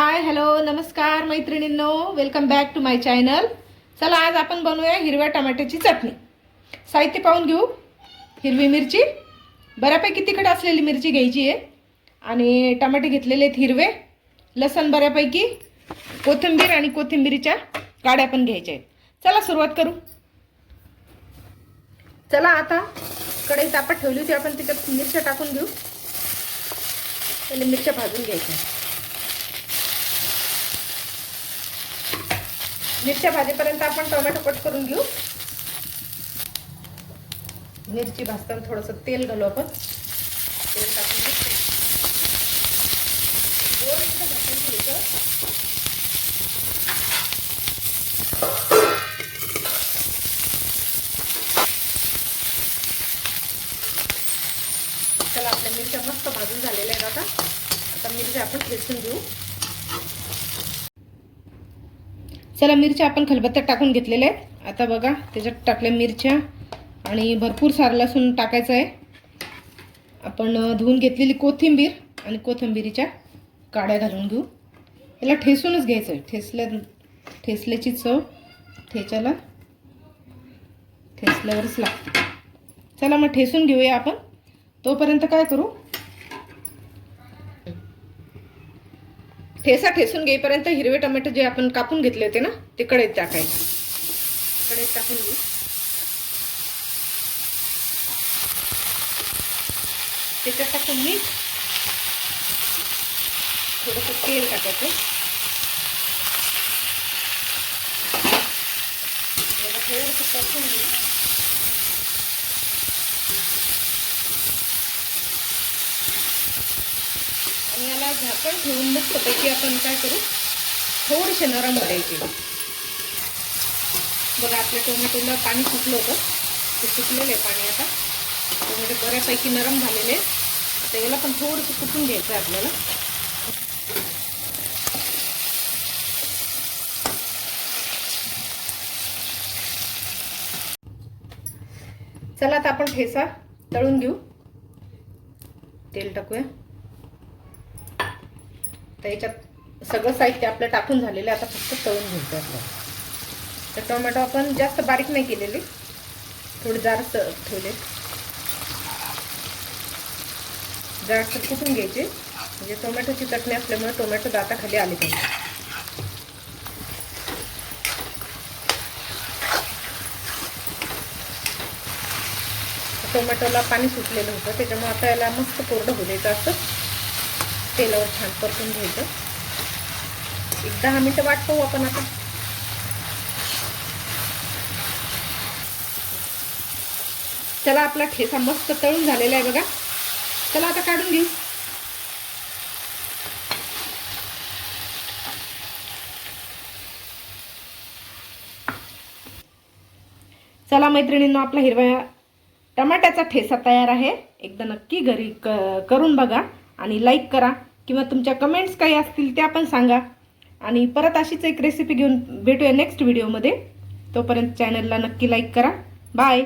हाय hello नमस्कार मैत्रिणींनो, welcome back to my channel. चला आज आपण बनवूया हिरव्या टमाट्याची चटणी। साहित्य पाहून घेऊ। हिरवी मिरची, बऱ्यापैकी तिखट असलेली मिरची घ्यायची आहे आणि टमाटे घेतलेले आहेत हिरवे, लसण बऱ्यापैकी, कोथिंबीर आणि कोथिंबीरीच्या काड्या पण घ्यायच्या आहेत। चला सुरुवात करू। चला आता कढई तापत ठेवली होती आपण, त्याच्यात मिरच्या टाकून घेऊ। पहिले मिरच्या भाजून घ्यायच्या। मिरच्या भाजीपर्यंत आपण टोमॅटो कट करून घेऊ। मिरची भाजताना थोडंसं तेल घालू आपण। तेल टाकून घेऊ। दोन मिनिटं झाकून ठेवायचं। चला आपल्या मिरच्या मस्त भाजून झालेल्या आहेत। आता मिरच्या आपण ठेचून घेऊ। चला मिरच्या आपण खलबत्त्यात टाकून घेतलेल्या आहेत। आता बघा त्याच्यात टाकल्या मिरच्या आणि भरपूर सारं लसूण टाकायचं आहे। आपण धुवून घेतलेली कोथिंबीर आणि कोथिंबीरीच्या काड्या घालून घेऊ। याला ठेसूनच घ्यायचं आहे। ठेसल्याची चव ठेचाला ठेसल्यावरच लागते। चला मग ठेसून घेऊया आपण। तोपर्यंत काय करू, ठेसा ठेसून घेईपर्यंत हिरवे टोमॅटो जे आपण कापून घेतले होते ना, ते कढईत टाकायचे। कढईत टाकून घेऊ। त्याच्यात टाकून मीठ, थोडंसं तेल टाकायचं। थोडंसं टाकून घेऊ। आणि याला झाकण ठेवून मस्तपैकी आपण काय करू, थोडेसे नरम द्यायचे। बघा आपल्या टोमॅटोला पाणी सुटलं होतं, ते सुटलेलं आहे पाणी। आता टोमॅटो बऱ्यापैकी नरम झालेले। आता याला पण थोडंसं कुटून घ्यायचं आहे आपल्याला। चला आता आपण ठेचा तळून घेऊ। तेल टाकूया। तर याच्यात सगळं साहित्य आपलं टाकून झालेलं आहे। आता फक्त तळून घ्यायचं आपल्याला। तर टोमॅटो आपण जास्त बारीक नाही केलेले, थोडे जास्त ठेवले। जास्त कुटून घ्यायचे, म्हणजे टोमॅटोची चटणी असल्यामुळे टोमॅटो दाताखाली आले पाहिजे। टोमॅटोला पाणी सुटलेलं होतं, त्याच्यामुळे आता याला मस्त कोरडं होऊ द्यायचं असतं। तेलावर छान परतून घ्यायचं। एक 10 मिनिटं वाट पाहू आपण आता। चला आपला ठेचा मस्त तळून झालेला आहे बघा। चला आता काढून घेऊ। चला मैत्रिणींनो, आपला हिरव्या टमाट्याचा ठेचा तयार आहे। एकदा नक्की घरी करून बघा आणि लाईक करा, किंवा तुमच्या कमेंट्स काही असतील त्या पण सांगा। आणि परत अशीच एक रेसिपी घेऊन भेटूया नेक्स्ट व्हिडिओमध्ये। तोपर्यंत चॅनलला नक्की लाईक करा। बाय।